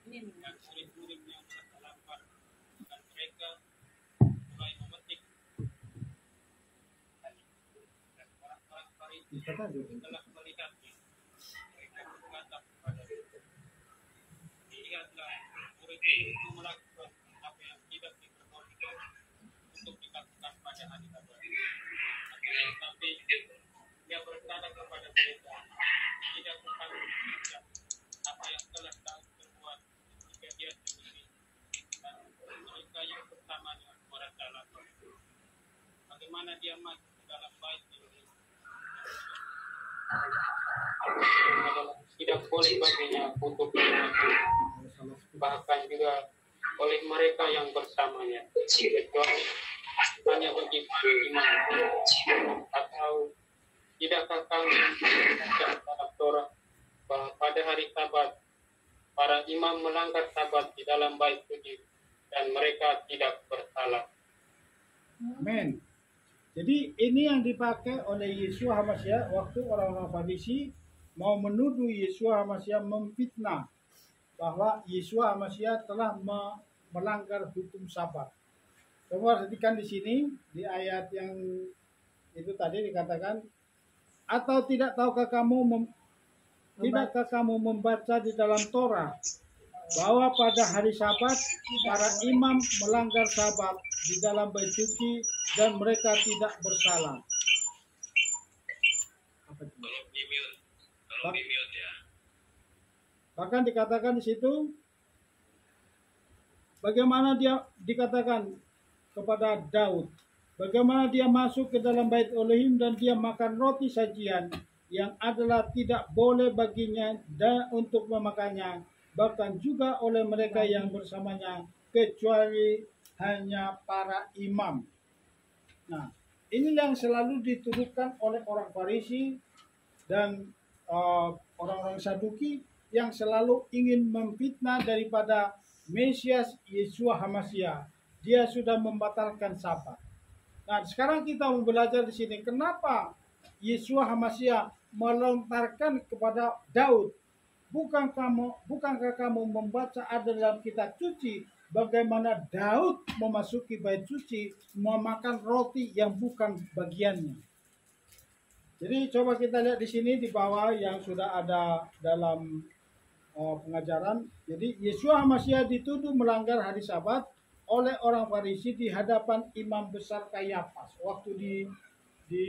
dan murid-muridnya merasa lapar, dan mereka mulai memetik. Dan orang-orang Farisi setelah melihatnya, mereka berkata kepadanya, lihatlah, murid-murid itu melakukan apa yang tidak diperbolehkan untuk dilakukan pada hari Sabat. Tapi dia berkata kepada mereka, tidak bukan mengerjakan apa yang telah Daud berbuat ketika dia sendiri dan mereka yang bersamanya merasa lapar. Bagaimana dia masuk ke dalam bait ini? Tidak boleh baginya untuk masuk, bahkan juga oleh mereka yang bersamanya, kecuali hanya bagi imam. Atau tidakkah kami membaca dalam Torah bahwa pada hari Sabat para imam melanggar Sabat di dalam bait suci dan mereka tidak bersalah. Amin. Jadi ini yang dipakai oleh Yeshua HaMashiach waktu orang-orang Farisi mau menuduh Yeshua HaMashiach memfitnah bahwa Yeshua HaMashiach telah melanggar hukum Sabat. Coba perhatikan di sini di ayat yang itu tadi dikatakan, atau tidakkah kamu membaca di dalam Torah bahwa pada hari Sabat para imam melanggar Sabat di dalam bait suci dan mereka tidak bersalah. Bahkan dikatakan di situ, bagaimana dia dikatakan kepada Daud, bagaimana dia masuk ke dalam bait Elohim dan dia makan roti sajian yang adalah tidak boleh baginya dan untuk memakannya, bahkan juga oleh mereka yang bersamanya, kecuali hanya para imam. Nah, ini yang selalu dituduhkan oleh orang Farisi dan orang-orang Saduki yang selalu ingin memfitnah daripada Mesias Yeshua HaMashiach. Dia sudah membatalkan Sabat. Nah, sekarang kita mau belajar di sini kenapa Yeshua HaMashiach melontarkan kepada Daud, bukankah kamu membaca ada dalam kitab suci bagaimana Daud memasuki bait suci memakan roti yang bukan bagiannya. Jadi coba kita lihat di sini di bawah yang sudah ada dalam pengajaran. Jadi Yeshua HaMashiach dituduh melanggar hari Sabat oleh orang Farisi di hadapan imam besar Kayafas. Waktu di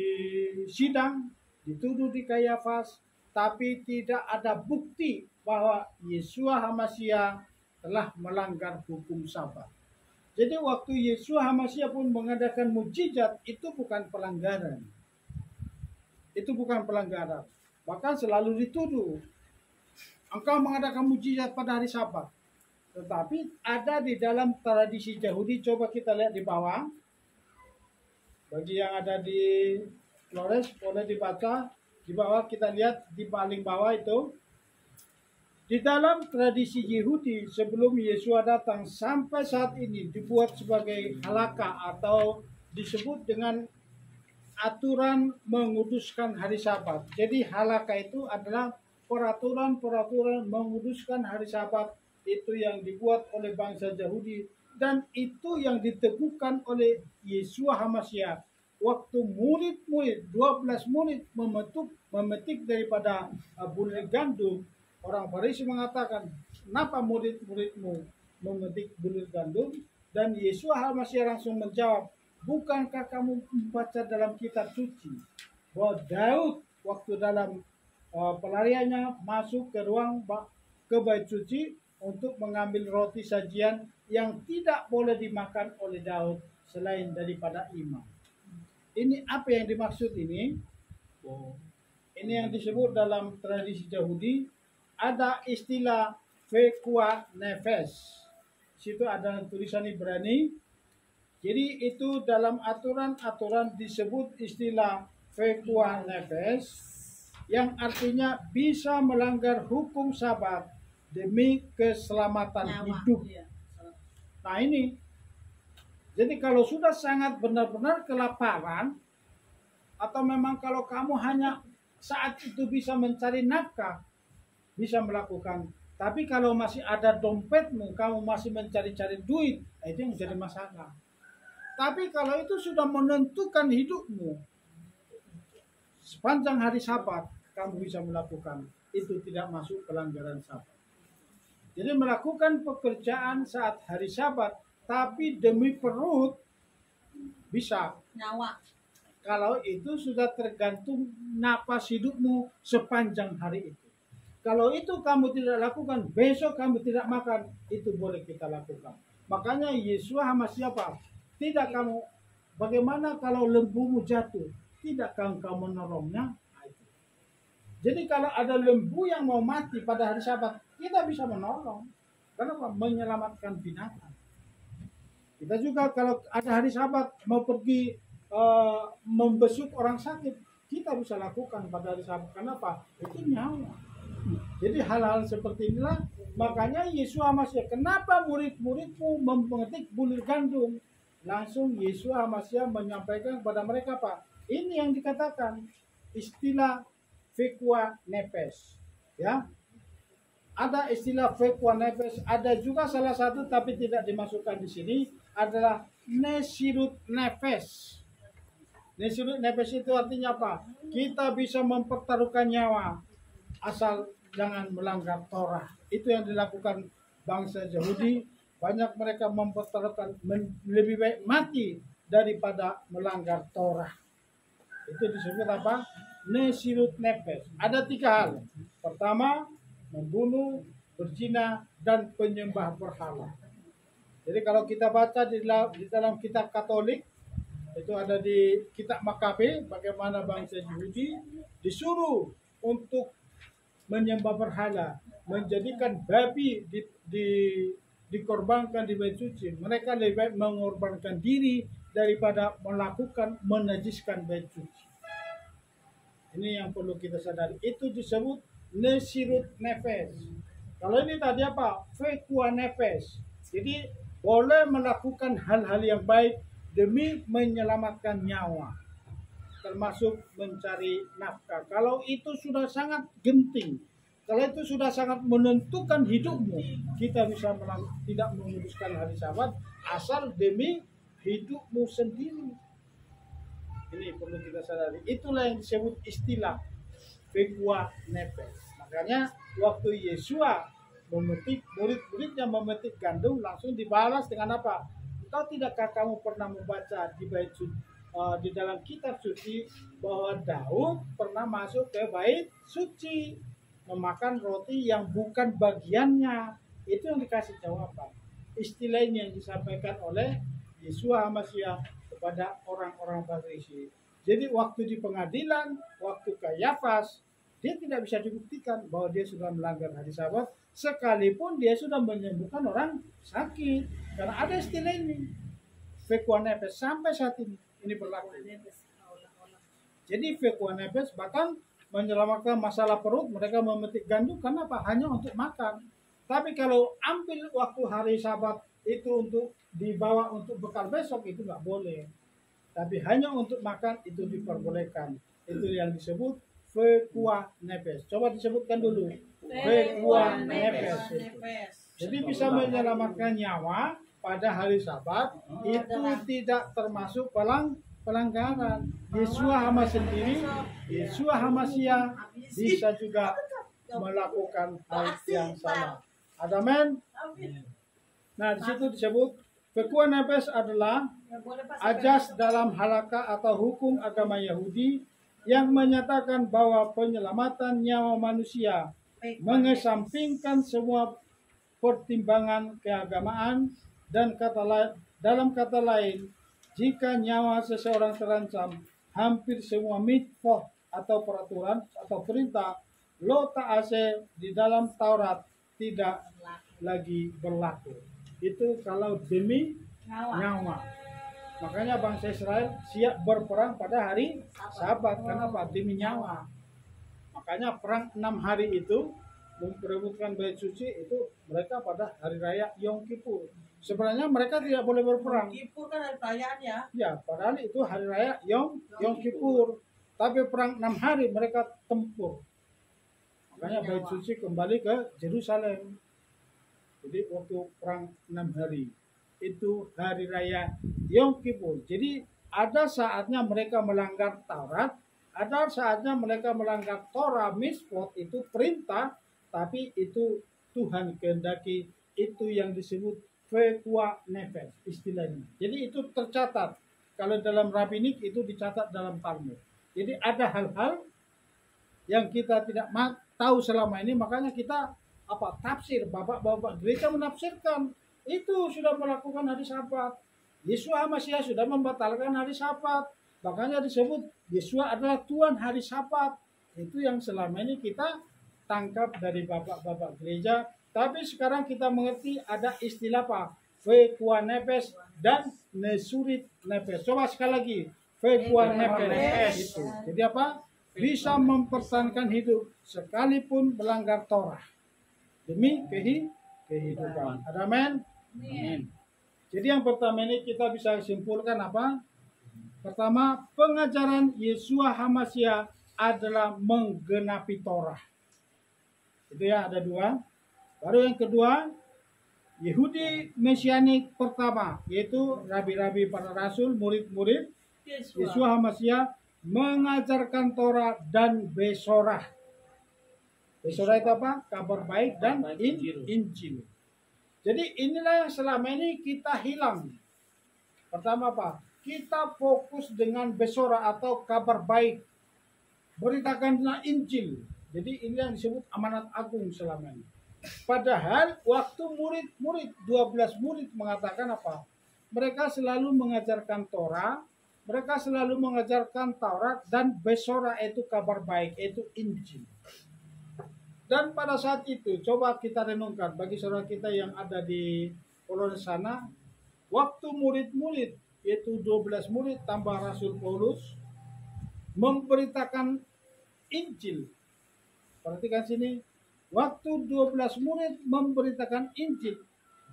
sidang dituduh di Kayafas, tapi tidak ada bukti bahwa Yeshua HaMashiach telah melanggar hukum Sabat. Jadi waktu Yeshua HaMashiach pun mengadakan mukjizat, itu bukan pelanggaran. Itu bukan pelanggaran. Bahkan selalu dituduh, engkau mengadakan mukjizat pada hari Sabat. Tetapi ada di dalam tradisi Yahudi, coba kita lihat di bawah. Bagi yang ada di Flores, boleh dibaca. Di bawah kita lihat di paling bawah itu. Di dalam tradisi Yahudi sebelum Yeshua datang sampai saat ini dibuat sebagai halakha atau disebut dengan aturan menguduskan hari Sabat. Jadi halakha itu adalah peraturan-peraturan menguduskan hari Sabat, itu yang dibuat oleh bangsa Yahudi dan itu yang diteguhkan oleh Yeshua HaMashiach. Waktu murid-murid 12 murid memetik daripada bulir gandum, orang Farisi mengatakan, kenapa murid-muridmu memetik bulir gandum? Dan Yeshua HaMashiach langsung menjawab, bukankah kamu membaca dalam kitab suci bahwa Daud waktu dalam pelariannya masuk ke ke bait suci untuk mengambil roti sajian yang tidak boleh dimakan oleh Daud selain daripada imam. Ini apa yang dimaksud ini? Ini yang disebut dalam tradisi Yahudi, ada istilah vekua nefes. Situ ada tulisan Ibrani. Jadi itu dalam aturan-aturan disebut istilah vekua nefes, yang artinya bisa melanggar hukum Sabat demi keselamatan hidup. Nah ini, jadi kalau sudah sangat benar-benar kelaparan, atau memang kalau kamu hanya saat itu bisa mencari nafkah, bisa melakukan Tapi kalau masih ada dompetmu, kamu masih mencari-cari duit, itu yang jadi masalah. Tapi kalau itu sudah menentukan hidupmu, sepanjang hari Sabat, kamu bisa melakukan. Itu tidak masuk pelanggaran Sabat. Jadi melakukan pekerjaan saat hari Sabat, tapi demi perut, bisa. Nyawa. Kalau itu sudah tergantung napas hidupmu sepanjang hari itu. Kalau itu kamu tidak lakukan, besok kamu tidak makan, itu boleh kita lakukan. Makanya Yesus sama siapa? Tidak kamu, bagaimana kalau lembumu jatuh? Tidak kamu menolongnya? Jadi kalau ada lembu yang mau mati pada hari Sabat, kita bisa menolong. Kenapa? Menyelamatkan binatang. Kita juga kalau ada hari Sabat mau pergi membesuk orang sakit, kita bisa lakukan pada hari Sabat. Kenapa? Itu nyawa. Jadi hal-hal seperti inilah, makanya Yesus Masih, kenapa murid-muridmu memetik bulir gandum? Langsung Yesus Masih menyampaikan kepada mereka, Pak, ini yang dikatakan istilah fekua nepes, ya. Ada istilah fekua nepes, ada juga salah satu tapi tidak dimasukkan di sini adalah nesirut nefes. Nesirut nefes itu artinya apa? Kita bisa mempertaruhkan nyawa asal jangan melanggar Torah. Itu yang dilakukan bangsa Yahudi. Banyak mereka mempertaruhkan lebih baik mati daripada melanggar Torah. Itu disebut apa? Nesirut nefes. Ada 3 hal. Pertama, membunuh, berzina, dan penyembah berhala. Jadi kalau kita baca di dalam kitab Katolik, itu ada di kitab Makabe, bagaimana bangsa Yahudi disuruh untuk menyembah berhala, menjadikan babi dikorbankan di bait suci. Mereka lebih baik mengorbankan diri daripada melakukan menajiskan bait suci. Ini yang perlu kita sadari. Itu disebut nesirut nefes. Kalau ini tadi apa? Fekua nefes. Jadi boleh melakukan hal-hal yang baik demi menyelamatkan nyawa, termasuk mencari nafkah. Kalau itu sudah sangat genting, kalau itu sudah sangat menentukan hidupmu, kita bisa tidak menguruskan hari Sabat asal demi hidupmu sendiri. Ini perlu kita sadari. Itulah yang disebut istilah fekua nefes. Makanya waktu Yesua memetik, murid-muridnya memetik gandum, langsung dibalas dengan apa? Engkau tidakkah kamu pernah membaca di bait suci, di dalam kitab suci bahwa Daud pernah masuk ke bait suci memakan roti yang bukan bagiannya? Itu yang dikasih jawaban. Istilah ini yang disampaikan oleh Yesus Masih kepada orang-orang Farisi. Jadi waktu di pengadilan, waktu Kayafas, dia tidak bisa dibuktikan bahwa dia sudah melanggar hari Sabat, sekalipun dia sudah menyembuhkan orang sakit. Karena ada istilah ini, fekua nefes, sampai saat ini berlaku. Jadi fekua nefes bahkan menyelamatkan masalah perut, mereka memetik gandum, karena apa? Hanya untuk makan. Tapi kalau ambil waktu hari Sabat itu untuk dibawa untuk bekal besok, itu nggak boleh. Tapi hanya untuk makan itu diperbolehkan. Itu yang disebut fekua nefes. Coba disebutkan dulu. Fekua nefes. Jadi bisa menyelamatkan nyawa pada hari Sabat, itu tidak termasuk pelanggaran. Yesus Hama sendiri, Yesus Hamasia bisa juga melakukan hal yang sama. Amen. Nah, di situ disebut fekua nefes adalah ajas dalam halakha atau hukum agama Yahudi yang menyatakan bahwa penyelamatan nyawa manusia mengesampingkan semua pertimbangan keagamaan, dan dalam kata lain, jika nyawa seseorang terancam, hampir semua mitzvot atau peraturan atau perintah lo ta'ase di dalam Taurat tidak lagi berlaku. Itu kalau demi nyawa. Makanya bangsa Israel siap berperang pada hari Sabat. Kenapa? Demi nyawa. Makanya perang 6 hari itu memperebutkan bait suci itu mereka pada hari raya Yom Kippur. Sebenarnya mereka tidak boleh berperang. Kippur kan hari perayaan ya. Ya, padahal itu hari raya Yom Kippur. Tapi perang 6 hari mereka tempur. Makanya bait suci kembali ke Yerusalem. Jadi waktu perang 6 hari itu hari raya Yom Kippur. Jadi ada saatnya mereka melanggar Taurat, ada saatnya mereka melanggar Torah Mitzvot itu perintah, tapi itu Tuhan kehendaki, itu yang disebut Vekua Nefesh istilahnya. Jadi itu tercatat. Kalau dalam rabbinik itu dicatat dalam Talmud. Jadi ada hal-hal yang kita tidak tahu selama ini, makanya kita tafsir, bapak-bapak gereja menafsirkan itu sudah melakukan hari Sabat. Yesus Hamasiah sudah membatalkan hari Sabat. Makanya disebut Yesus adalah Tuhan hari Sabat. Itu yang selama ini kita tangkap dari bapak-bapak gereja. Tapi sekarang kita mengerti ada istilah apa? Vekua Nefesh dan Nesurit Nefesh. Coba sekali lagi. Vekua Nefesh itu. Jadi apa? Bisa mempertahankan hidup sekalipun melanggar Torah demi kehidupan. Ada amin? Amin. Jadi yang pertama ini kita bisa simpulkan apa? Pertama, pengajaran Yeshua Hamasiah adalah menggenapi Torah. Itu ya, ada dua. Baru yang kedua, Yahudi Mesianik pertama, yaitu rabi-rabi para rasul, murid-murid Yeshua Hamasiah mengajarkan Torah dan Besorah. Besorah itu apa? Kabar baik dan Injil. Jadi inilah yang selama ini kita hilang. Pertama apa? Kita fokus dengan Besorah atau kabar baik. Beritakanlah Injil. Jadi ini yang disebut amanat agung selama ini. Padahal waktu murid-murid, 12 murid mengatakan apa? Mereka selalu mengajarkan Torah, mereka selalu mengajarkan Taurat dan Besorah itu kabar baik, itu Injil. Dan pada saat itu, coba kita renungkan bagi saudara kita yang ada di Polres sana, waktu murid-murid, yaitu 12 murid tambah Rasul Paulus, memberitakan Injil. Perhatikan sini, waktu 12 murid memberitakan Injil,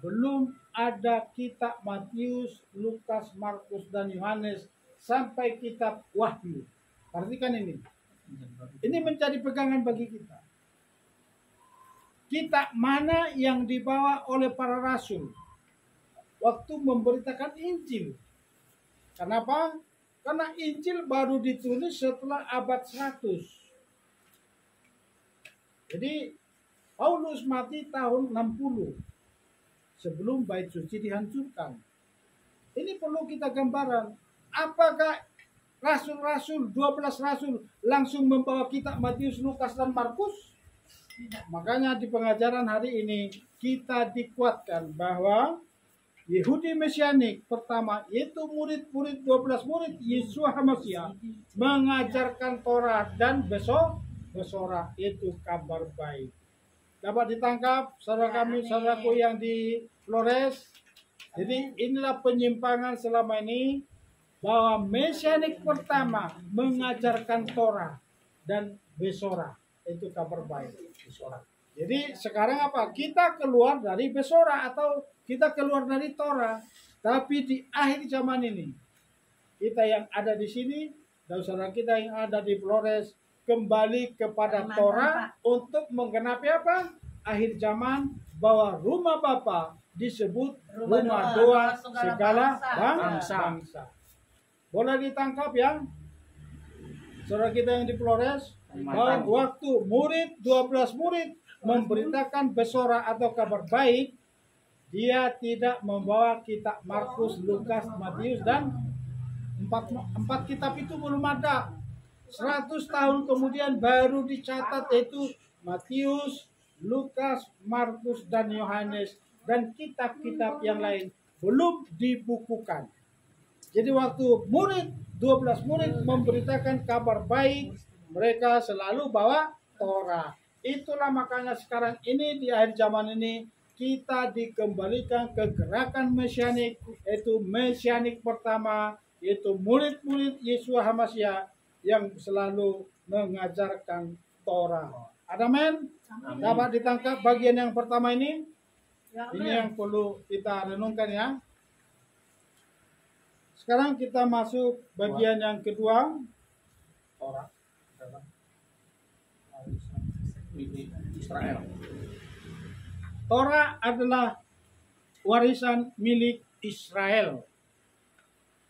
belum ada kitab Matius, Lukas, Markus, dan Yohanes, sampai kitab Wahyu. Perhatikan ini. Ini menjadi pegangan bagi kita. Kitab mana yang dibawa oleh para rasul waktu memberitakan Injil? Kenapa? Karena Injil baru ditulis setelah abad 100. Jadi Paulus mati tahun 60 sebelum bait suci dihancurkan. Ini perlu kita gambaran. Apakah rasul-rasul, 12 rasul langsung membawa kitab Matius, Lukas, dan Markus? Makanya di pengajaran hari ini kita dikuatkan bahwa Yahudi Mesianik pertama yaitu murid-murid 12 murid Yeshua Hamasiah mengajarkan Torah dan Besorah itu kabar baik. Dapat ditangkap saudara kami, saudaraku yang di Flores. Jadi inilah penyimpangan selama ini bahwa Mesianik pertama mengajarkan Torah dan Besorah itu kabar baik. Besorah. Jadi sekarang apa? Kita keluar dari Besorah atau kita keluar dari Torah. Tapi di akhir zaman ini kita yang ada di sini dan saudara kita yang ada di Flores kembali kepada Torah untuk menggenapi apa? Akhir zaman bahwa rumah Bapa disebut rumah doa segala bangsa. Boleh ditangkap ya? Saudara kita yang di Flores, waktu murid 12 murid memberitakan Besorah atau kabar baik, dia tidak membawa kitab Markus, Lukas, Matius, dan empat kitab itu belum ada. 100 tahun kemudian baru dicatat yaitu Matius, Lukas, Markus, dan Yohanes, dan kitab-kitab yang lain belum dibukukan. Jadi waktu 12 murid memberitakan kabar baik, mereka selalu bawa Torah. Itulah makanya sekarang ini di akhir zaman ini kita dikembalikan ke gerakan Mesianik, yaitu Mesianik pertama, yaitu murid-murid Yeshua Hamasiah yang selalu mengajarkan Torah. Amin. Dapat ditangkap bagian yang pertama ini? Ini yang perlu kita renungkan ya. Sekarang kita masuk bagian yang kedua. Torah. milik Israel. Torah adalah warisan milik Israel.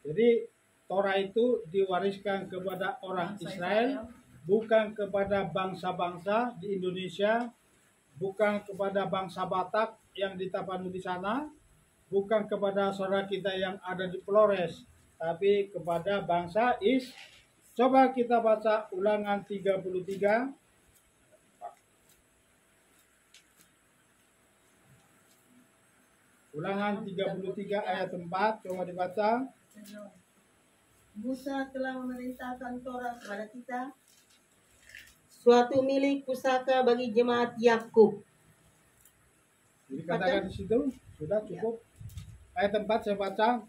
Jadi Torah itu diwariskan kepada orang Israel, bukan kepada bangsa-bangsa di Indonesia, bukan kepada bangsa Batak yang di Tapanuli di sana, bukan kepada saudara kita yang ada di Flores, tapi kepada bangsa Coba kita baca Ulangan 33. Ulangan 33 ayat 4, coba dibaca. Musa telah memerintahkan Torah kepada kita, suatu milik pusaka bagi jemaat Yakub. Jadi katakan di situ, sudah cukup. Ayat 4 saya baca.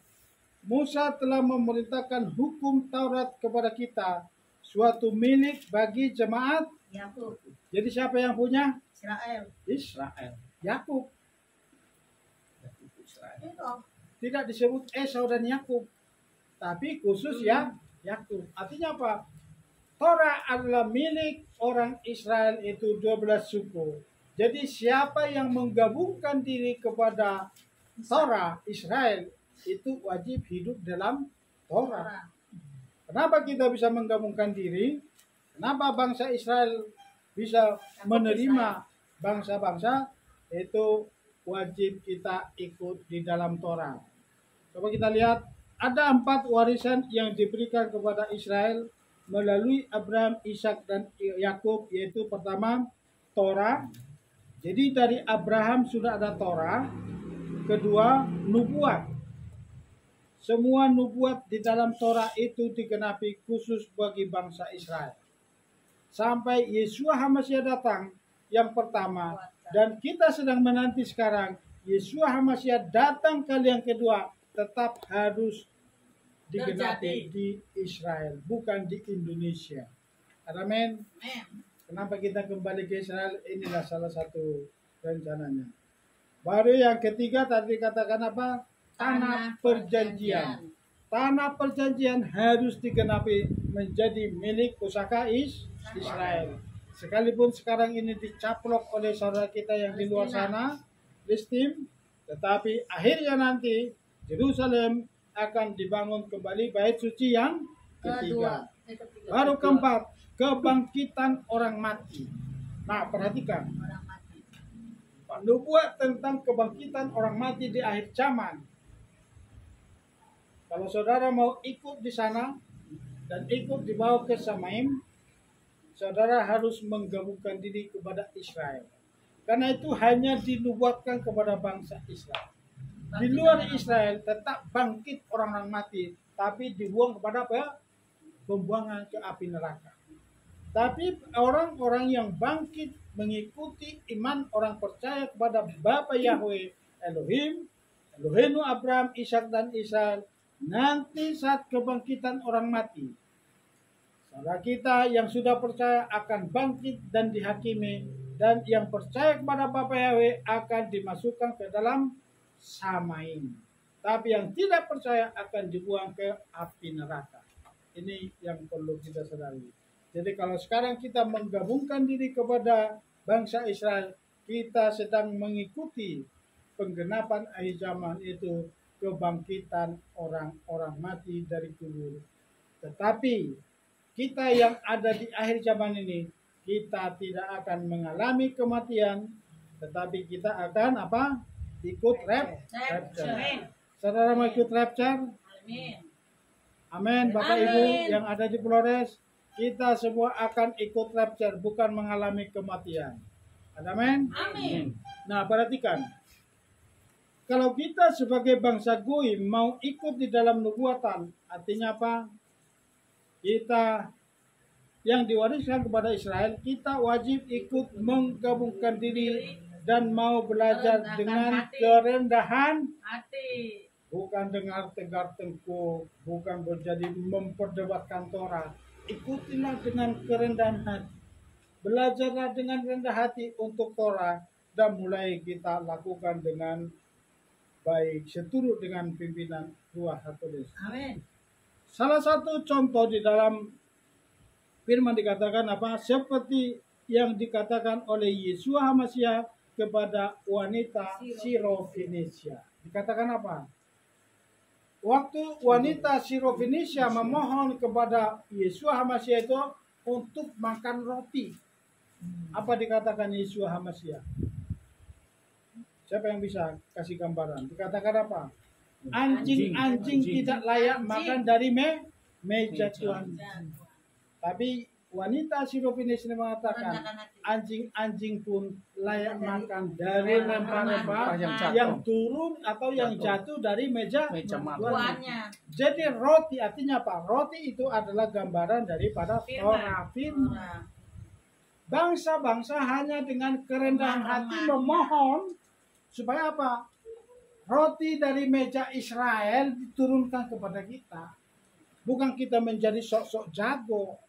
Musa telah memerintahkan hukum Taurat kepada kita, suatu milik bagi jemaat Yakub. Jadi siapa yang punya? Israel. Israel. Yakub. Itu. Tidak disebut Esau dan Yakub, tapi khusus ya Yakub. Artinya apa? Torah adalah milik orang Israel, itu 12 suku. Jadi siapa yang menggabungkan diri kepada Torah Israel itu wajib hidup dalam Torah. Kenapa kita bisa menggabungkan diri? Kenapa bangsa Israel bisa menerima bangsa-bangsa? Itu wajib kita ikut di dalam Torah. Coba kita lihat, ada 4 warisan yang diberikan kepada Israel melalui Abraham, Ishak, dan Yakub, yaitu pertama Torah. Jadi dari Abraham sudah ada Torah. Kedua, nubuat. Semua nubuat di dalam Torah itu digenapi khusus bagi bangsa Israel. Sampai Yeshua HaMasyiah datang yang pertama, dan kita sedang menanti sekarang Yeshua HaMasyiah datang kali yang kedua, tetap harus digenapi di Israel, bukan di Indonesia. Amin. Kenapa kita kembali ke Israel? Inilah salah satu rencananya. Baru yang ketiga tadi katakan apa? Tanah perjanjian. Tanah perjanjian harus digenapi menjadi milik pusaka Israel. Sekalipun sekarang ini dicaplok oleh saudara kita yang di luar sana, Filistin, tetapi akhirnya nanti Yerusalem akan dibangun kembali bait suci yang ketiga. Baru keempat, kebangkitan orang mati. Nah, perhatikan. Nubuat tentang kebangkitan orang mati di akhir zaman. Kalau saudara mau ikut di sana dan ikut dibawa ke Samaim, saudara harus menggabungkan diri kepada Israel. Karena itu hanya dinubuatkan kepada bangsa Israel. Di luar Israel tetap bangkit orang-orang mati, tapi dibuang kepada apa? Pembuangan ke api neraka. Tapi orang-orang yang bangkit mengikuti iman orang percaya kepada Bapa Yahweh Elohim, Elohenu Abraham, Ishak, dan Israel, nanti saat kebangkitan orang mati, saudara kita yang sudah percaya akan bangkit dan dihakimi, dan yang percaya kepada Bapa Yahweh akan dimasukkan ke dalam Samaim. Tapi yang tidak percaya akan dibuang ke api neraka. Ini yang perlu kita sadari. Jadi kalau sekarang kita menggabungkan diri kepada bangsa Israel, kita sedang mengikuti penggenapan akhir zaman, itu kebangkitan orang-orang mati dari kubur. Tetapi kita yang ada di akhir zaman ini, kita tidak akan mengalami kematian, tetapi kita akan apa? Ikut rapture. Saudara mau ikut rapture? Amin. Bapak Ibu yang ada di Flores, kita semua akan ikut rapture, bukan mengalami kematian. Amin. Nah, perhatikan. Kalau kita sebagai bangsa Goyim mau ikut di dalam nubuatan, artinya apa? Kita yang diwariskan kepada Israel, kita wajib ikut menggabungkan diri dan mau belajar dengan kerendahan hati. Bukan dengar tegar tengkuk, bukan menjadi memperdebatkan Torah. Ikutilah dengan kerendahan hati. Belajarlah dengan rendah hati untuk Torah, dan mulai kita lakukan dengan baik seturut dengan pimpinan Ruach HaKodesh. Amin. Salah satu contoh di dalam firman dikatakan apa? Seperti yang dikatakan oleh Yeshua HaMashiach kepada wanita Sirofenisia. Dikatakan apa? Waktu wanita Sirofenisia memohon kepada Yeshua HaMashiach itu untuk makan roti. Apa dikatakan Yeshua HaMashiach? Siapa yang bisa kasih gambaran? Dikatakan apa? Anjing-anjing tidak layak makan dari meja Tuhan. Tapi wanita Sirofenisia mengatakan anjing-anjing pun layak makan dari rempah-rempah yang turun atau yang jatuh dari meja tuannya. Jadi roti artinya apa? Roti itu adalah gambaran daripada Torah firman. Bangsa-bangsa hanya dengan kerendahan hati memohon supaya apa? Roti dari meja Israel diturunkan kepada kita. Bukan kita menjadi sok-sok jago.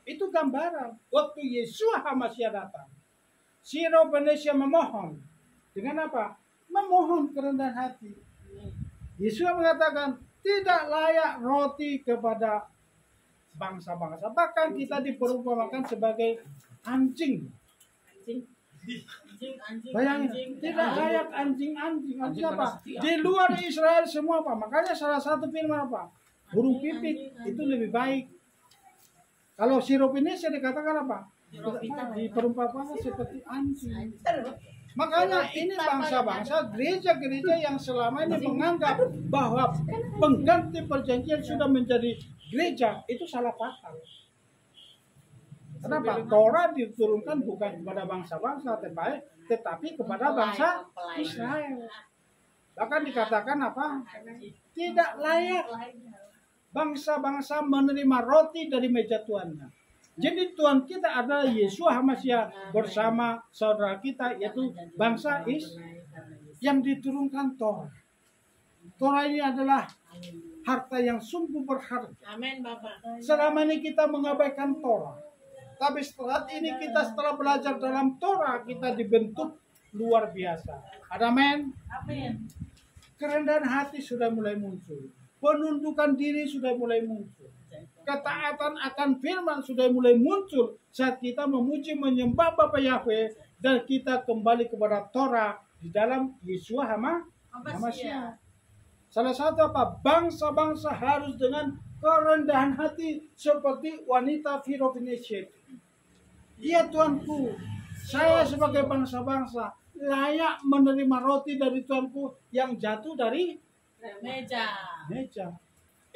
Itu gambaran. Waktu Yeshua HaMashiach datang, Sirofenisia memohon. Dengan apa? Memohon kerendahan hati. Yeshua mengatakan, tidak layak roti kepada bangsa-bangsa. Bahkan kita diperumpamakan sebagai anjing. Bayangin, tidak layak anjing-anjing. Artinya apa? Di luar Israel semua apa? Makanya salah satu firman apa? Burung pipit itu lebih baik. Kalau Sirofenisia dikatakan apa? Diperumpamakan seperti anjing. Makanya ini bangsa-bangsa, gereja-gereja yang selama ini menganggap bahwa pengganti perjanjian sudah menjadi gereja, itu salah paham. Kenapa? Torah diturunkan bukan kepada bangsa-bangsa, tetapi kepada bangsa Israel. Bahkan dikatakan apa? Tidak layak bangsa-bangsa menerima roti dari meja tuannya. Jadi Tuhan kita adalah Yeshua HaMashiach bersama saudara kita yaitu bangsa yang diturunkan Torah. Torah ini adalah harta yang sungguh berharga. Amin, Bapak. Selama ini kita mengabaikan Torah. Tapi setelah ini setelah belajar dalam Torah kita dibentuk luar biasa. Amin. Amin. Kerendahan hati sudah mulai muncul. Penundukan diri sudah mulai muncul. Ketaatan akan firman sudah mulai muncul saat kita memuji menyembah Bapa Yahweh dan kita kembali kepada Torah di dalam Yeshua HaMashiach. Salah satu apa? Bangsa-bangsa harus dengan kerendahan hati seperti wanita Sirofenisia. Iya Tuanku, saya sebagai bangsa-bangsa layak menerima roti dari Tuanku yang jatuh dari meja.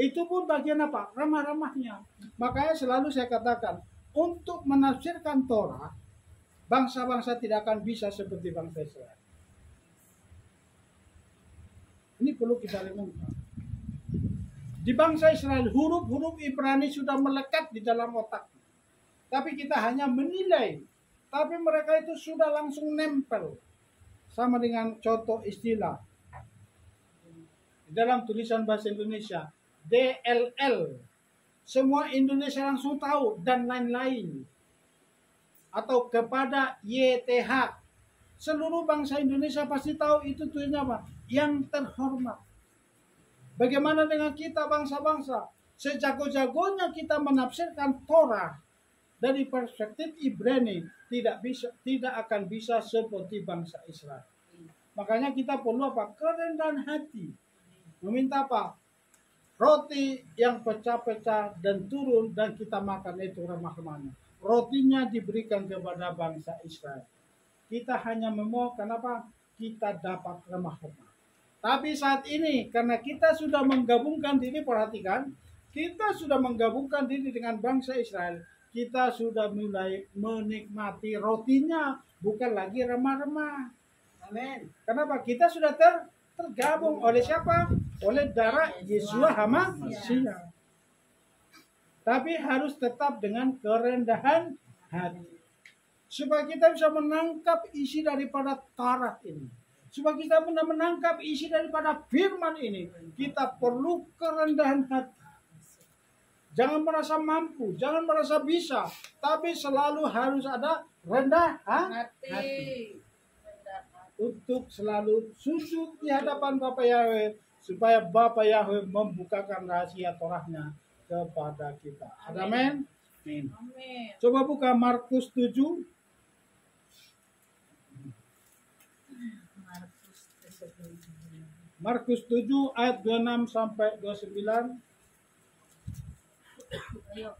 Itu pun bagian apa? Ramah-ramahnya. Makanya selalu saya katakan, untuk menafsirkan Torah, bangsa-bangsa tidak akan bisa seperti bangsa Israel. Ini perlu kita renungkan. Di bangsa Israel, huruf-huruf Ibrani sudah melekat di dalam otak. Tapi kita hanya menilai. Tapi mereka itu sudah langsung nempel. Sama dengan contoh istilah. Di dalam tulisan bahasa Indonesia, DLL. Semua Indonesia langsung tahu dan lain-lain. Atau kepada YTH. Seluruh bangsa Indonesia pasti tahu itu tulisannya apa? Yang terhormat. Bagaimana dengan kita bangsa-bangsa? Sejago-jagonya kita menafsirkan Torah dari perspektif Ibrani tidak akan bisa seperti bangsa Israel. Makanya kita perlu apa? Kerendahan hati. Meminta apa? Roti yang pecah-pecah dan turun dan kita makan itu remah-remahnya. Rotinya diberikan kepada bangsa Israel. Kita hanya memohon kenapa? Kita dapat remah-remah. Tapi saat ini karena kita sudah menggabungkan diri, perhatikan, kita sudah menggabungkan diri dengan bangsa Israel. Kita sudah mulai menikmati rotinya, bukan lagi remah-remah. Amin. Kenapa? Kita sudah tergabung oleh siapa? Oleh darah Yeshua HaMashiach. Tapi harus tetap dengan kerendahan hati. Supaya kita bisa menangkap isi daripada Taurat ini. Supaya kita benar menangkap isi daripada firman ini. Kita perlu kerendahan hati. Jangan merasa mampu, jangan merasa bisa. Tapi selalu harus ada rendah hati. Untuk selalu sujud di hadapan Bapa Yahweh. Supaya Bapa Yahweh membukakan rahasia Torahnya kepada kita. Amin. Amin. Coba buka Markus 7. Markus 7 ayat 26 sampai 29. Ayo,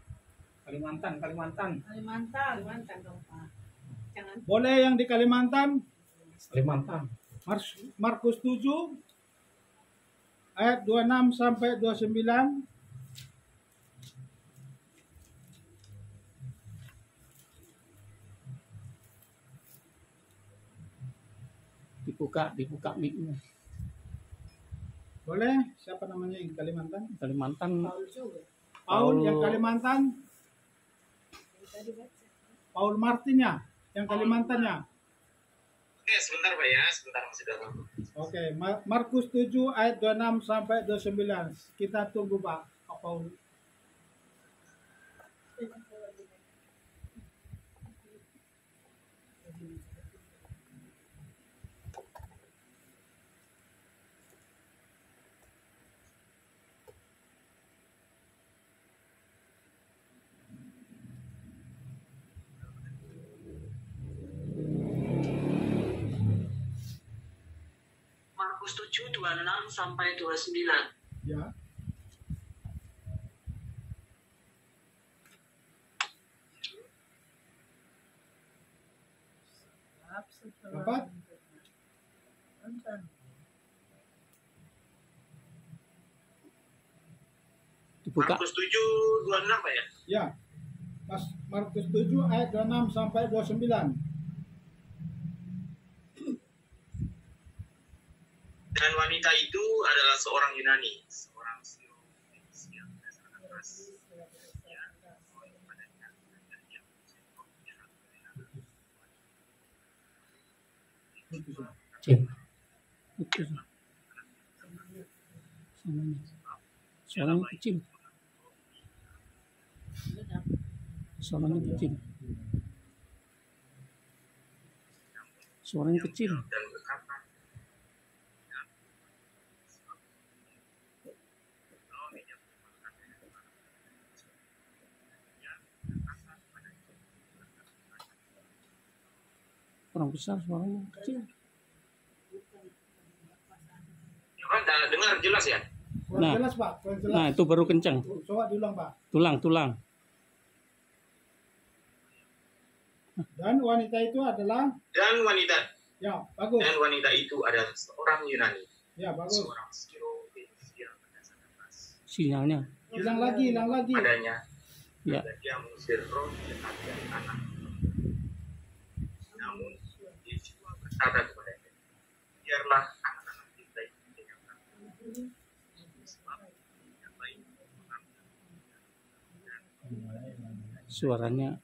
Kalimantan. Kalimantan dong Pak. Jangan Boleh yang di Kalimantan? Kalimantan. Markus 7 ayat 26 sampai 29. Dibuka mic-nya. Boleh? Siapa namanya yang Kalimantan? Kalimantan. Paul juga. Paul yang Kalimantan. Yang tadi baca. Paul Martinnya yang Kalimantannya. Oke, sebentar Pak ya, sebentar masih dalam. Oke, Markus 7 ayat 26 sampai 29. Kita tunggu Pak Paul. Markus 7, 26 sampai 29. Ya. Dapat? Dibuka. Markus 7, 26 Pak ya? Ya. Markus 7 ayat 26 sampai 29. Dan wanita itu adalah seorang Yunani, seorang Siro-Fenisia berdasarkan ras. Ya, padanya dan dia roh jahat dari anak. Cil. Itu. Suaranya kecil. Suaranya kecil. Suaranya kecil. Dan berkata, Orang besar suaranya kecil. kan dengar jelas ya? Kurang Nah. jelas Pak, kurang jelas. Nah, itu baru kencang. Coba diulang Pak. Tulang. Dan wanita itu adalah, Dan wanita itu adalah seorang Yunani, ya bagus. seorang Siro-Fenisia berdasarkan ras. Sinyalnya. Hilang lagi. Padanya Ya. dan dia mengusir roh jahat dari anak. Namun Yesus berkata kepadanya, biarlah anak-anak kita itu meninggalkan sebab yang baik mengambil Suaranya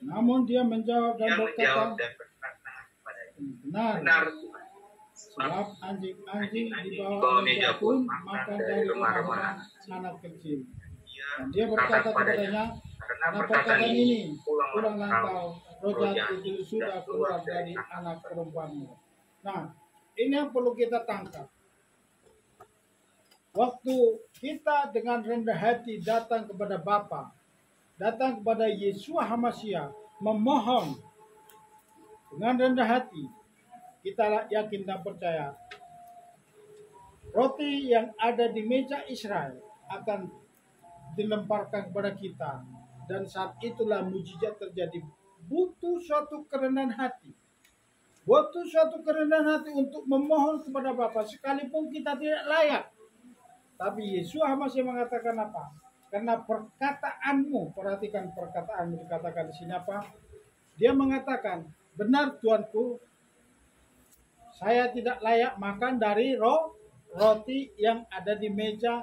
Namun dia menjawab dan Dia menjawab berkata, dan berkata kepadanya, benar. benar Tuhan, Sebab anjing-anjing di bawah bawah meja meja pun pun makan makan dari remah-remah rumah anak kecil. dia Dan dia berkata kepadanya, karena karena perkataan ini pulanglah engkau, roh roh jahat jahat itu sudah keluar dari anak perempuanmu. Nah, ini yang perlu kita tangkap. Waktu kita dengan rendah hati datang kepada Bapa, datang kepada Yeshua HaMashiach, memohon dengan rendah hati, kita yakin dan percaya roti yang ada di meja Israel akan dilemparkan kepada kita, dan saat itulah mujizat terjadi. Butuh suatu kerendahan hati, butuh suatu kerendahan hati untuk memohon kepada Bapa sekalipun kita tidak layak. Tapi Yesus masih mengatakan apa? Karena perkataanmu, perhatikan perkataanmu, dikatakan di sini apa? Dia mengatakan, benar Tuanku, saya tidak layak makan dari roti yang ada di meja.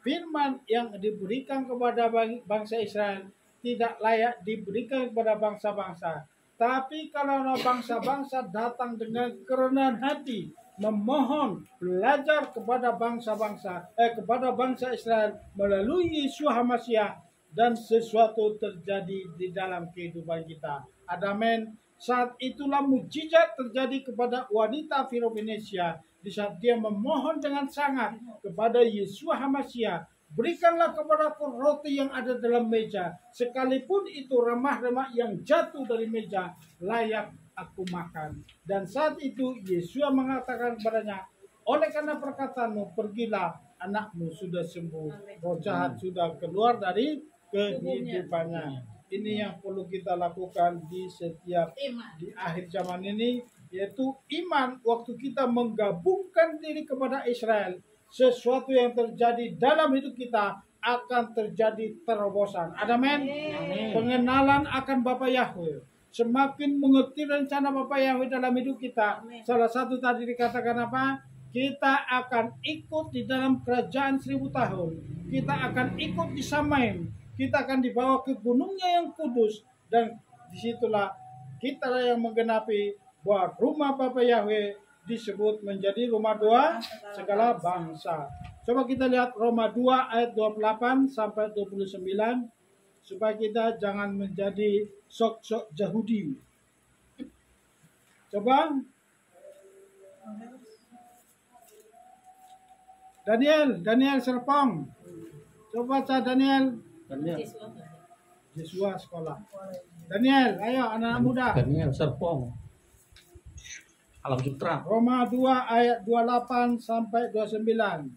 Firman yang diberikan kepada bangsa Israel tidak layak diberikan kepada bangsa-bangsa. Tapi kalau bangsa-bangsa datang dengan kerendahan hati, memohon, belajar kepada kepada bangsa Israel melalui Yesus HaMashiach, dan sesuatu terjadi di dalam kehidupan kita. Amin. Saat itulah mujizat terjadi kepada wanita Siro-Fenisia di saat dia memohon dengan sangat kepada Yesus HaMashiach, berikanlah kepadaku roti yang ada dalam meja, sekalipun itu remah-remah yang jatuh dari meja, layak aku makan. Dan saat itu Yesus mengatakan kepadanya, oleh karena perkataanmu, pergilah, anakmu sudah sembuh. Roh jahat sudah keluar dari kehidupannya. Ini yang perlu kita lakukan di setiap di akhir zaman ini, yaitu iman. Waktu kita menggabungkan diri kepada Israel, sesuatu yang terjadi dalam hidup kita akan terjadi terobosan. Amin. Pengenalan akan Bapa Yahweh. Semakin mengerti rencana Bapa Yahweh dalam hidup kita. Salah satu tadi dikatakan apa? Kita akan ikut di dalam kerajaan 1000 tahun. Kita akan ikut di Samaim. Kita akan dibawa ke gunungnya yang kudus. Dan disitulah kita yang menggenapi bahwa rumah Bapa Yahweh disebut menjadi rumah doa segala bangsa. Coba kita lihat Roma 2 ayat 28 sampai 29 supaya kita jangan menjadi sok-sok Yahudi. Coba Daniel Serpong. Coba baca Daniel. Yesus sekolah. Daniel, ayo anak-anak muda. Daniel Serpong. Alam Sutra. Roma 2 ayat 28 sampai 29.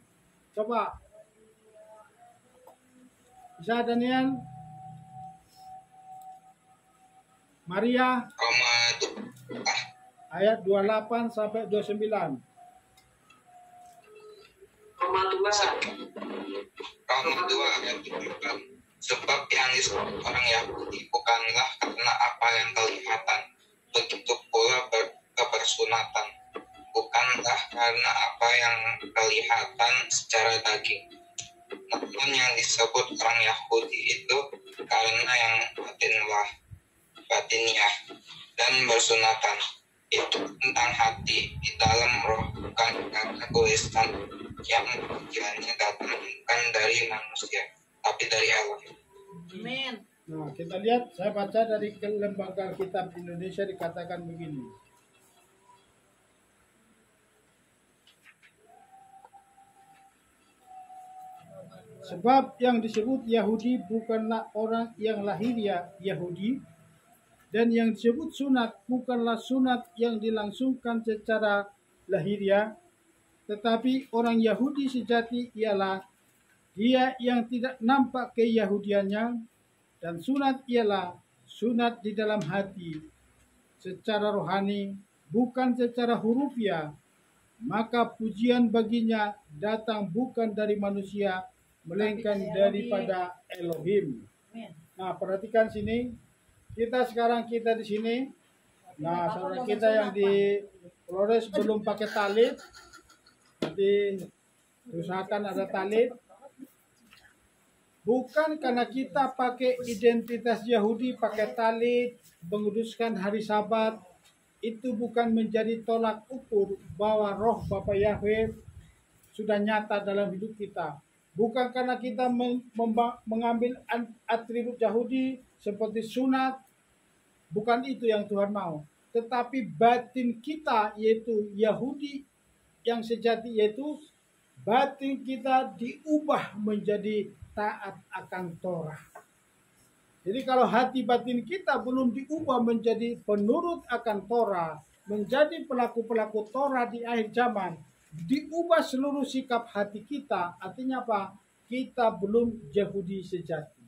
Coba. Bisa Daniel? Maria Roma ayat 28 sampai 29. Roma 2. Roma 2 ayat 28. Sebab yang disebut orang Yahudi bukanlah karena apa yang kelihatan, begitu pula kebersunatan, bukanlah karena apa yang kelihatan secara daging. Namun yang disebut orang Yahudi itu karena yang batiniah dan bersunatan, itu tentang hati di dalam roh, bukan karena tulisan yang tujuannya datang bukan dari manusia, tapi dari Allah. Amin. Nah, kita lihat, saya baca dari Lembaga Kitab Indonesia dikatakan begini. Sebab yang disebut Yahudi bukanlah orang yang lahiriah Yahudi, dan yang disebut sunat bukanlah sunat yang dilangsungkan secara lahiriah, tetapi orang Yahudi sejati ialah dia yang tidak nampak keyahudiannya, dan sunat ialah sunat di dalam hati, secara rohani, bukan secara hurufiah. Maka pujian baginya datang bukan dari manusia, melainkan daripada Elohim. Nah, perhatikan sini. Kita di sini. Nah, saudara kita yang di Flores belum pakai talit, tapi usahakan ada talit. Bukan karena kita pakai identitas Yahudi, pakai talit, menguduskan hari Sabat, itu bukan menjadi tolak ukur bahwa roh Bapa Yahweh sudah nyata dalam hidup kita. Bukan karena kita mengambil atribut Yahudi seperti sunat, bukan itu yang Tuhan mau. Tetapi batin kita, yaitu Yahudi yang sejati, yaitu batin kita diubah menjadi taat akan Torah. Jadi kalau hati batin kita belum diubah menjadi penurut akan Torah, menjadi pelaku-pelaku Torah di akhir zaman, diubah seluruh sikap hati kita, artinya apa? Kita belum Yahudi sejati.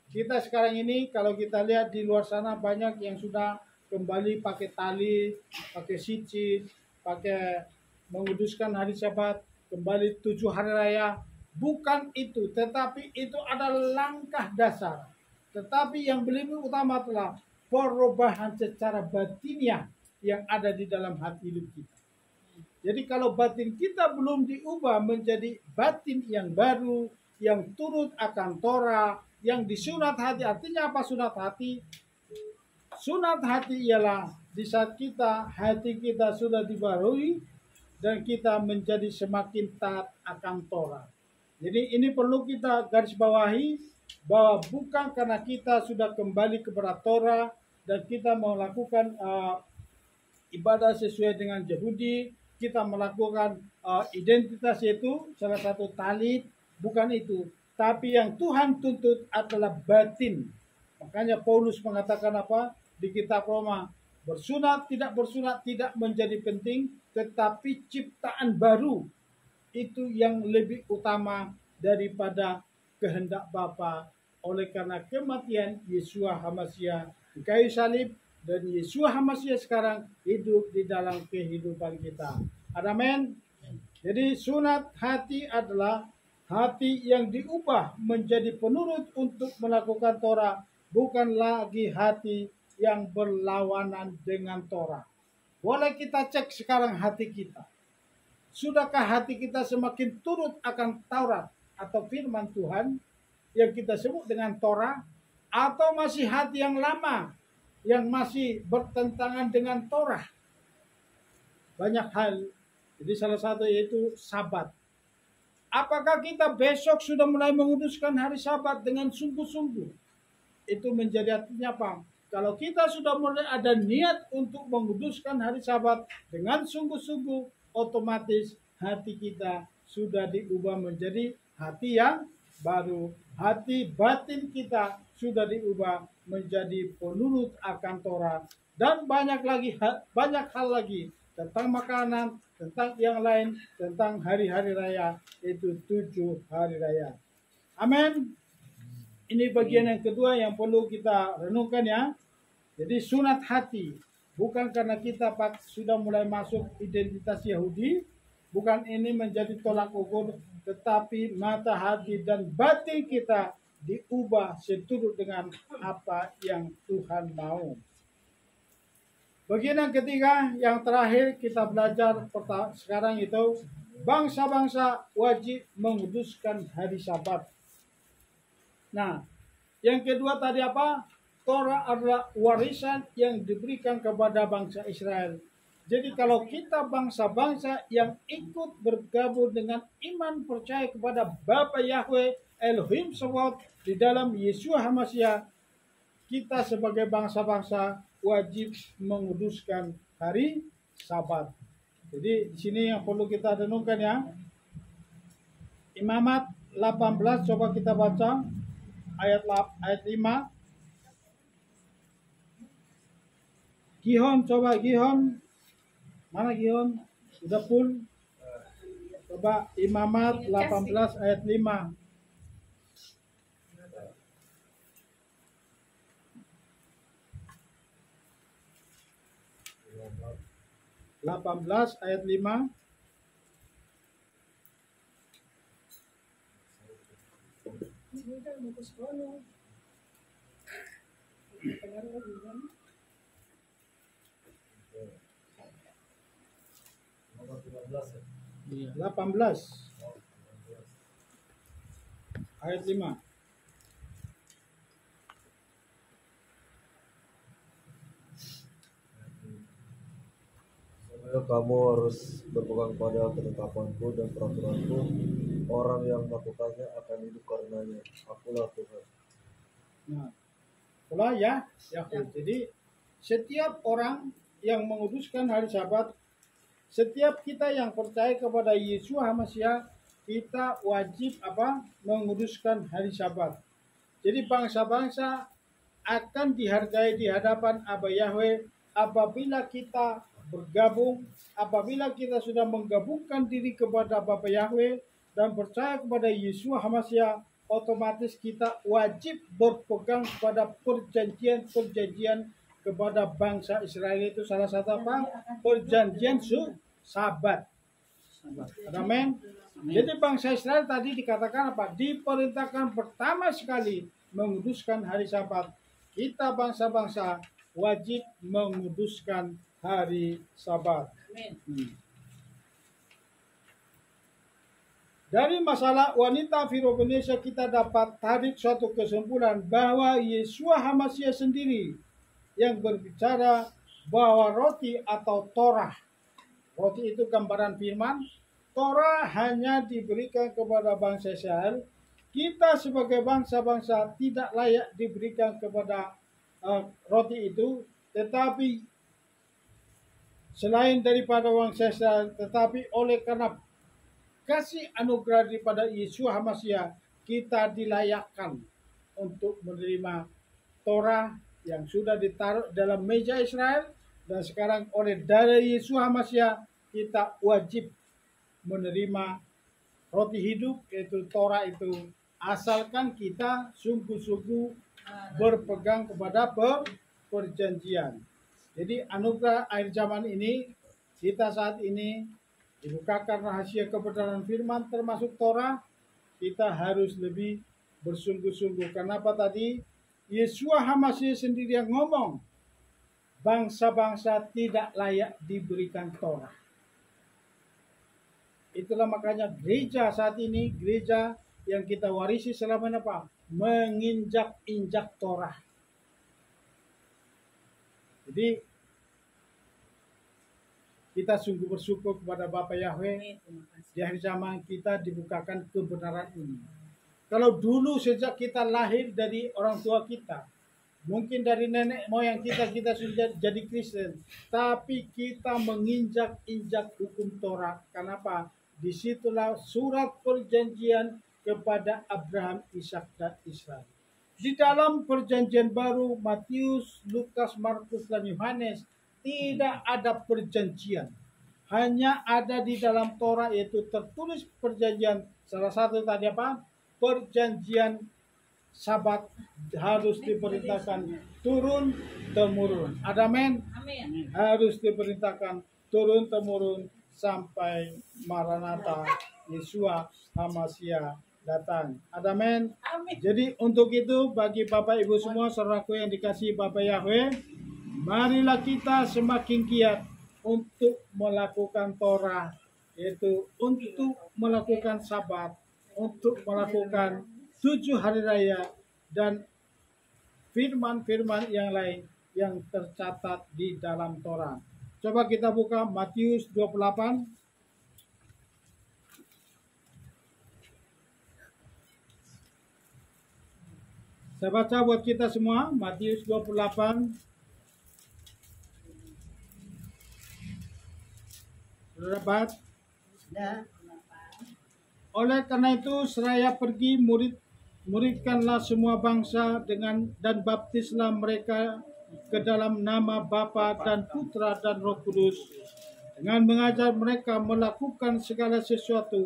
Kita sekarang ini kalau kita lihat di luar sana banyak yang sudah kembali pakai tali, pakai sicit, pakai menguduskan hari Sabat, kembali 7 hari raya. Bukan itu, tetapi itu adalah langkah dasar. Tetapi yang lebih utama adalah perubahan secara batiniah yang ada di dalam hati hidup kita. Jadi kalau batin kita belum diubah menjadi batin yang baru, yang turut akan Torah, yang disunat hati. Artinya apa sunat hati? Sunat hati ialah di saat hati kita sudah dibarui dan kita menjadi semakin taat akan Torah. Jadi ini perlu kita garis bawahi bahwa bukan karena kita sudah kembali kepada Torah dan kita melakukan ibadah sesuai dengan Yahudi, kita melakukan identitas yaitu salah satu talit, bukan itu. Tapi yang Tuhan tuntut adalah batin. Makanya Paulus mengatakan apa di kitab Roma? Bersunat tidak menjadi penting, tetapi ciptaan baru itu yang lebih utama daripada kehendak Bapa. Oleh karena kematian Yeshua HaMasyiah di kayu salib, dan Yeshua HaMasyiah sekarang hidup di dalam kehidupan kita. Amin. Jadi sunat hati adalah hati yang diubah menjadi penurut untuk melakukan Torah, bukan lagi hati yang berlawanan dengan Torah. Boleh kita cek sekarang hati kita. Sudahkah hati kita semakin turut akan Taurat atau firman Tuhan yang kita sebut dengan Torah, atau masih hati yang lama yang masih bertentangan dengan Torah? Banyak hal. Jadi salah satu yaitu Sabat. Apakah kita besok sudah mulai menguduskan hari Sabat dengan sungguh-sungguh? Itu menjadi artinya apa? Kalau kita sudah mulai ada niat untuk menguduskan hari Sabat dengan sungguh-sungguh, otomatis hati kita sudah diubah menjadi hati yang baru. Hati batin kita sudah diubah menjadi penurut akan Torah. Dan banyak hal lagi tentang makanan, tentang yang lain, tentang hari-hari raya, itu 7 hari raya. Amin. Ini bagian yang kedua yang perlu kita renungkan ya. Jadi sunat hati, bukan karena kita sudah mulai masuk identitas Yahudi, bukan ini menjadi tolak ukur, tetapi mata hati dan batin kita diubah seturut dengan apa yang Tuhan mau. Bagian yang ketiga, yang terakhir kita belajar sekarang itu, bangsa-bangsa wajib menguduskan hari Sabat. Nah, yang kedua tadi apa? Torah adalah warisan yang diberikan kepada bangsa Israel. Jadi kalau kita bangsa-bangsa yang ikut bergabung dengan iman percaya kepada Bapa Yahweh Elohim Sabaoth di dalam Yeshua HaMasyiah, kita sebagai bangsa-bangsa wajib menguduskan hari Sabat. Jadi di sini yang perlu kita renungkan ya. Imamat 18, coba kita baca ayat 5. Gihon, coba Gihon. Mana Gihon? Sudah full. Coba Imamat 18 ayat 5. 18 ayat 5. Iya. 18 ayat 5. Kamu harus berpegang pada ketetapanku dan peraturanku. Orang yang melakukannya akan hidup karenanya. Akulah Tuhan. Nah, itulah ya. Jadi setiap orang yang menguduskan hari Sabat, setiap kita yang percaya kepada Yeshua HaMasyiah, kita wajib menguduskan hari Sabat. Jadi bangsa-bangsa akan dihargai di hadapan Abba Yahweh apabila kita bergabung, apabila kita sudah menggabungkan diri kepada Bapa Yahweh dan percaya kepada Yeshua HaMasyiah, otomatis kita wajib berpegang pada perjanjian kepada bangsa Israel. Itu salah satu perjanjian Sabat. Amin. Jadi bangsa Israel tadi dikatakan diperintahkan pertama sekali menguduskan hari Sabat. Kita bangsa-bangsa wajib menguduskan hari Sabat. Dari masalah wanita Filopenesa kita dapat tarik suatu kesimpulan bahwa Yeshua HaMasyiah sendiri yang berbicara bahwa roti atau Torah. Roti itu gambaran firman. Torah hanya diberikan kepada bangsa Israel. Kita sebagai bangsa-bangsa tidak layak diberikan kepada roti itu, tetapi selain daripada bangsa Israel, tetapi oleh karena kasih anugerah daripada Yesus HaMasiah, kita dilayakkan untuk menerima Torah yang sudah ditaruh dalam meja Israel, dan sekarang oleh darah Yesus HaMasiah kita wajib menerima roti hidup, yaitu Torah itu, asalkan kita sungguh-sungguh berpegang kepada perjanjian. Jadi anugerah akhir zaman ini, kita saat ini dibukakan rahasia kebenaran firman termasuk Torah, kita harus lebih bersungguh-sungguh. Kenapa tadi Yesus HaMasiah sendiri yang ngomong, bangsa-bangsa tidak layak diberikan Torah. Itulah makanya gereja saat ini, gereja yang kita warisi selama ini apa? Menginjak-injak Torah. Jadi kita sungguh bersyukur kepada Bapa Yahweh, di akhir zaman kita dibukakan kebenaran ini. Kalau dulu sejak kita lahir dari orang tua kita, mungkin dari nenek moyang kita sudah jadi Kristen, tapi kita menginjak-injak hukum Torah. Kenapa? Disitulah surat perjanjian kepada Abraham, Ishak, dan Israel. Di dalam perjanjian baru, Matius, Lukas, Markus, dan Yohanes, tidak ada perjanjian. Hanya ada di dalam Torah, yaitu tertulis perjanjian. Salah satu tadi apa? Perjanjian Sabat harus diperintahkan turun temurun. Amin. Harus diperintahkan turun temurun sampai Maranatha, Yesus HaMasiah datang. Amin. Jadi untuk itu bagi Bapak Ibu semua, saudaraku yang dikasihi Bapak Yahweh, marilah kita semakin giat untuk melakukan Torah, yaitu untuk melakukan Sabat, untuk melakukan 7 hari raya, dan firman-firman yang lain yang tercatat di dalam Torah. Coba kita buka Matius 28. Saya baca buat kita semua, Matius 28. Saudara, oleh karena itu seraya pergi muridkanlah semua bangsa dan baptislah mereka ke dalam nama Bapa dan Putra dan Roh Kudus, dengan mengajar mereka melakukan segala sesuatu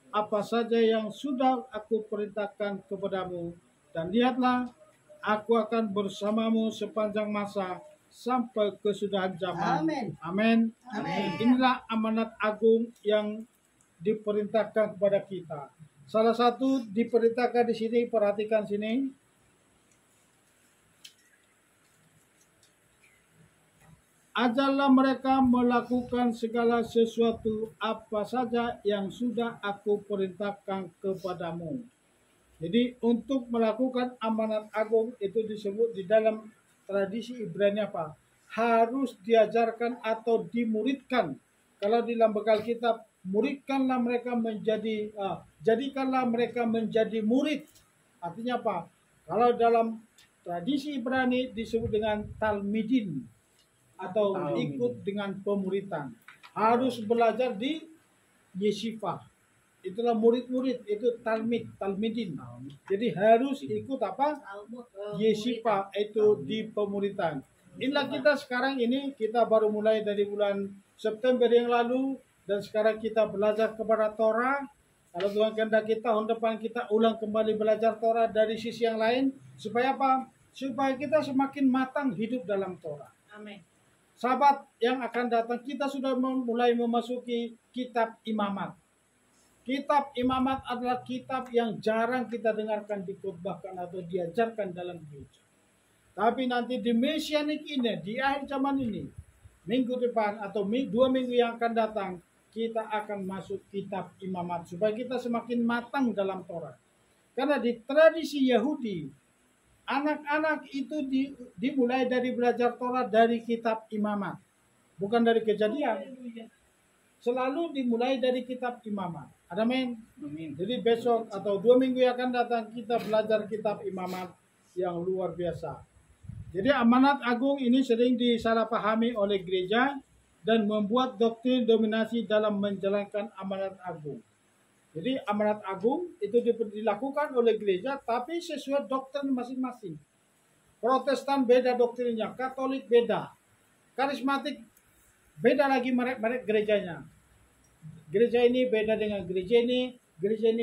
apa saja yang sudah aku perintahkan kepadamu, dan lihatlah aku akan bersamamu sepanjang masa sampai kesudahan zaman. Amin. Inilah amanat agung yang diperintahkan kepada kita. Salah satu diperintahkan di sini, perhatikan sini. Ajarlah mereka melakukan segala sesuatu apa saja yang sudah aku perintahkan kepadamu. Jadi untuk melakukan amanat agung itu disebut di dalam tradisi Ibrani apa? Harus diajarkan atau dimuridkan. Kalau di dalam bekal kitab, muridkanlah mereka menjadi, jadikanlah mereka menjadi murid. Artinya apa? Kalau dalam tradisi Ibrani disebut dengan talmidin, atau ikut dengan pemuritan. Harus belajar di yeshiva. Itulah murid-murid, itu talmidin. Jadi harus ikut apa? Yeshiva, itu di pemuritan. Inilah kita sekarang ini, kita baru mulai dari bulan September yang lalu, dan sekarang kita belajar kepada Torah. Kalau Tuhan kehendaki tahun depan kita ulang kembali belajar Torah dari sisi yang lain. Supaya apa? Supaya kita semakin matang hidup dalam Torah. Amin. Sahabat yang akan datang, kita sudah mulai memasuki kitab Imamat. Kitab Imamat adalah kitab yang jarang kita dengarkan dikhotbahkan atau diajarkan dalam gereja. Tapi nanti di Mesianik ini, di akhir zaman ini, minggu depan atau 2 minggu yang akan datang, kita akan masuk kitab Imamat supaya kita semakin matang dalam Torah. Karena di tradisi Yahudi, anak-anak itu dimulai dari belajar Torah dari kitab Imamat, bukan dari Kejadian. Selalu dimulai dari kitab Imamat. Amin. Jadi besok atau 2 minggu yang akan datang kita belajar kitab Imamat yang luar biasa. Jadi amanat agung ini sering disalahpahami oleh gereja dan membuat doktrin dominasi dalam menjalankan amanat agung. Jadi amanat agung itu dilakukan oleh gereja, tapi sesuai doktrin masing-masing. Protestan beda doktrinnya, Katolik beda, karismatik beda lagi merek gerejanya. Gereja ini beda dengan gereja ini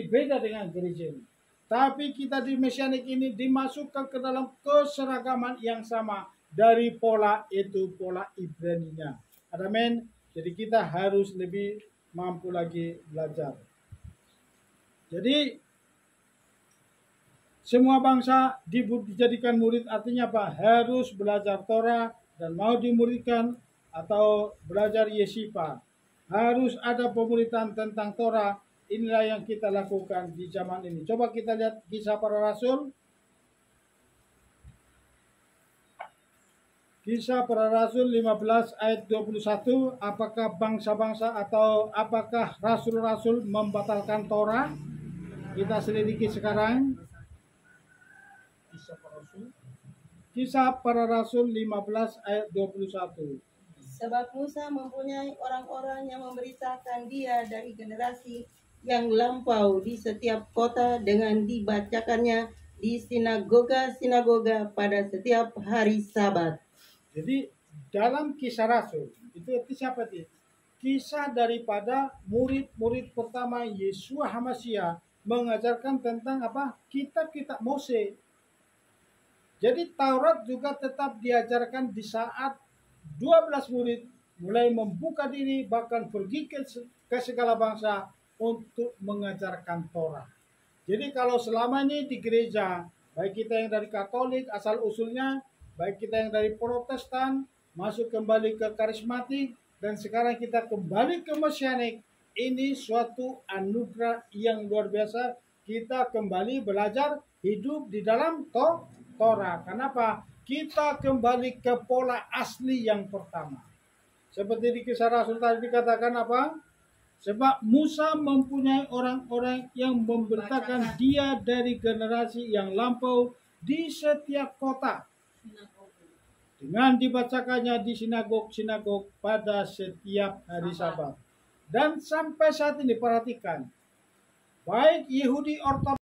beda dengan gereja ini. Tapi kita di Mesianik ini dimasukkan ke dalam keseragaman yang sama dari pola itu, pola Ibrani-nya. Amin. Jadi kita harus lebih mampu lagi belajar. Jadi semua bangsa dijadikan murid, artinya apa? Harus belajar Torah dan mau dimuridkan atau belajar Yesipa. Harus ada pemuridan tentang Torah. Inilah yang kita lakukan di zaman ini. Coba kita lihat Kisah Para Rasul. Kisah Para Rasul 15 ayat 21. Apakah bangsa-bangsa atau apakah rasul-rasul membatalkan Torah? Kita selidiki sekarang. Kisah Para Rasul 15 ayat 21. Sebab Musa mempunyai orang-orang yang memberitakan dia dari generasi yang lampau di setiap kota dengan dibacakannya di sinagoga-sinagoga pada setiap hari Sabat. Jadi dalam Kisah Rasul itu siapa itu? Kisah daripada murid-murid pertama Yeshua HaMashiach mengajarkan tentang apa? Kitab-kitab Mose. Jadi Taurat juga tetap diajarkan di saat 12 murid mulai membuka diri bahkan pergi ke segala bangsa untuk mengajarkan Torah. Jadi kalau selama ini di gereja, baik kita yang dari Katolik asal usulnya, baik kita yang dari Protestan masuk kembali ke karismatik, dan sekarang kita kembali ke Mesianik, ini suatu anugerah yang luar biasa. Kita kembali belajar hidup di dalam Torah. Kenapa? Kita kembali ke pola asli yang pertama. Seperti di Kisah Rasul tadi dikatakan apa? Sebab Musa mempunyai orang-orang yang memberitakan dia dari generasi yang lampau di setiap kota. Dengan dibacakannya di sinagog-sinagog pada setiap hari Sabat. Dan sampai saat ini perhatikan. Baik Yahudi Ortodoks